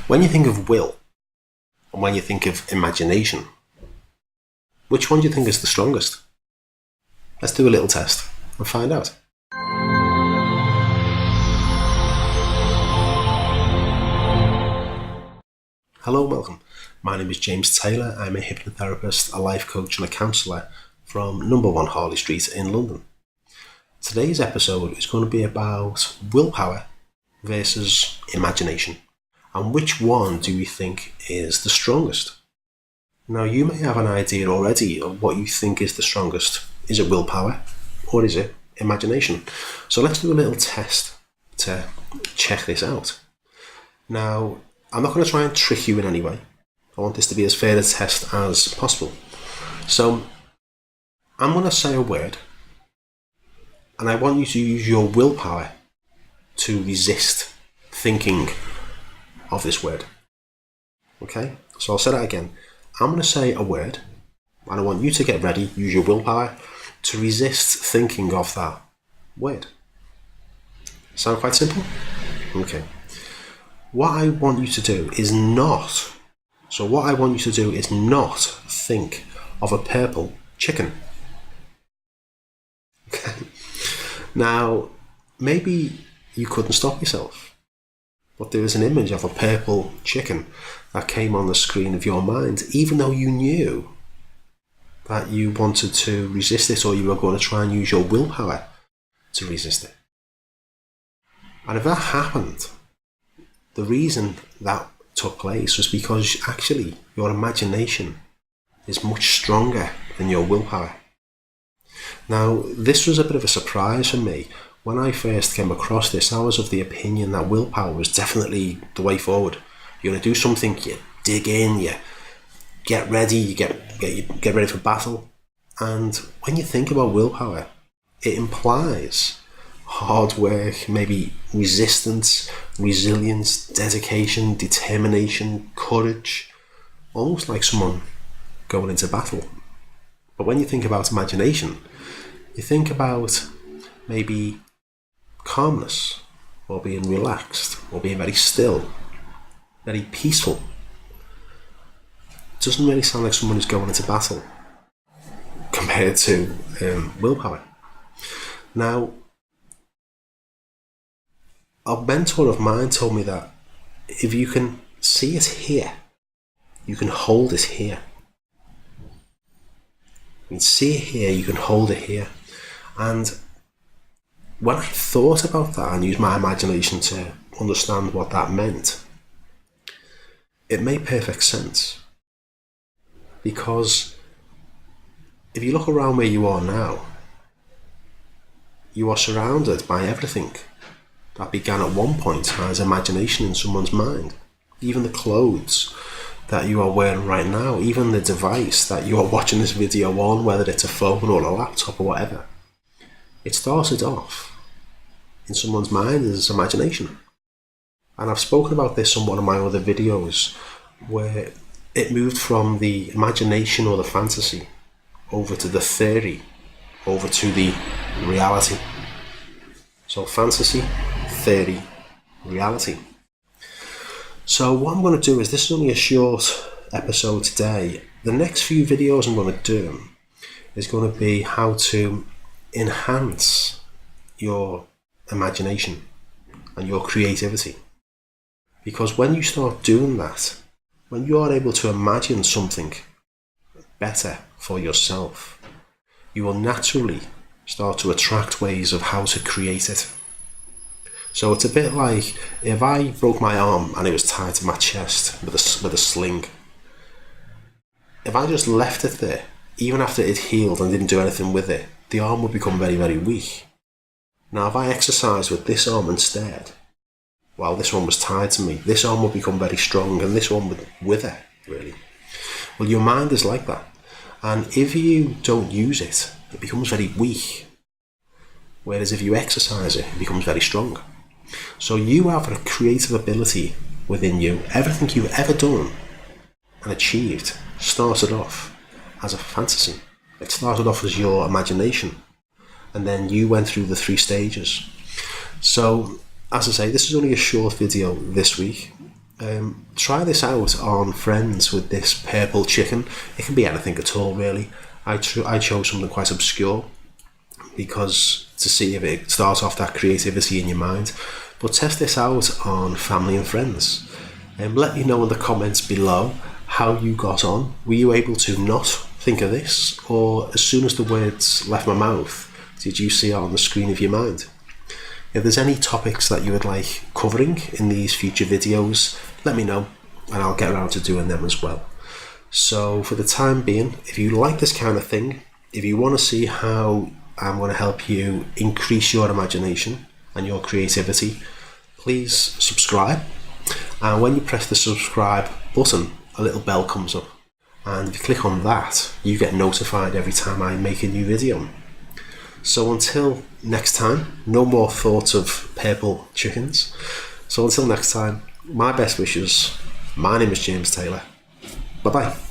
When you think of will, and when you think of imagination, which one do you think is the strongest? Let's do a little test and find out. Hello and welcome. My name is James Taylor. I'm a hypnotherapist, a life coach and a counsellor from number 1 Harley Street in London. Today's episode is going to be about willpower versus imagination. And which one do we think is the strongest? Now, you may have an idea already of what you think is the strongest. Is it willpower or is it imagination? So let's do a little test to check this out. Now, I'm not going to try and trick you in any way. I want this to be as fair a test as possible. So I'm going to say a word and I want you to use your willpower to resist thinking of this word. Okay? So I'll say that again. I'm going to say a word and I want you to get ready, use your willpower to resist thinking of that word. Sound quite simple? Okay. What I want you to do is not think of a purple chicken. Okay. Now, maybe you couldn't stop yourself, but there was an image of a purple chicken that came on the screen of your mind, even though you knew that you wanted to resist it or you were going to try and use your willpower to resist it. And if that happened, the reason that took place was because actually your imagination is much stronger than your willpower. Now, this was a bit of a surprise for me. When I first came across this, I was of the opinion that willpower was definitely the way forward. You're going to do something, you dig in, you get ready, you get ready for battle. And when you think about willpower, it implies hard work, maybe resistance, resilience, dedication, determination, courage, almost like someone going into battle. But when you think about imagination, you think about maybe calmness, or being relaxed, or being very still, very peaceful. It doesn't really sound like someone who's going into battle compared to willpower. Now, a mentor of mine told me that if you can see it here, you can hold it here. You can see it here, you can hold it here. And when I thought about that and used my imagination to understand what that meant, it made perfect sense. Because if you look around where you are now, you are surrounded by everything that began at one point as imagination in someone's mind. Even the clothes that you are wearing right now, even the device that you are watching this video on, whether it's a phone or a laptop or whatever, it started off in someone's mind as imagination. And I've spoken about this on one of my other videos where it moved from the imagination or the fantasy over to the theory, over to the reality. So fantasy, theory, reality. So what I'm going to do is, this is only a short episode today. The next few videos I'm going to do is going to be how to enhance your imagination and your creativity. Because when you start doing that, when you are able to imagine something better for yourself, you will naturally start to attract ways of how to create it. So it's a bit like if I broke my arm and it was tied to my chest with a sling. If I just left it there, even after it healed and didn't do anything with it, the arm would become very, very weak. Now, if I exercised with this arm instead, while this one was tied to me, this arm would become very strong and this one would wither, really. Well, your mind is like that. And if you don't use it, it becomes very weak. Whereas if you exercise it, it becomes very strong. So you have a creative ability within you. Everything you've ever done and achieved started off as a fantasy. It started off as your imagination, and then you went through the 3 stages. So, as I say, this is only a short video this week. Try this out on friends with this purple chicken. It can be anything at all, really. I chose something quite obscure because to see if it starts off that creativity in your mind. But test this out on family and friends. Let me know in the comments below how you got on. Were you able to not think of this, or as soon as the words left my mouth, did you see it on the screen of your mind? If there's any topics that you would like covering in these future videos, let me know and I'll get around to doing them as well. So for the time being, if you like this kind of thing, if you want to see how I'm going to help you increase your imagination and your creativity, please subscribe. And when you press the subscribe button, a little bell comes up. And if you click on that, you get notified every time I make a new video. So until next time, no more thoughts of purple chickens. So until next time, my best wishes. My name is James Taylor. Bye bye.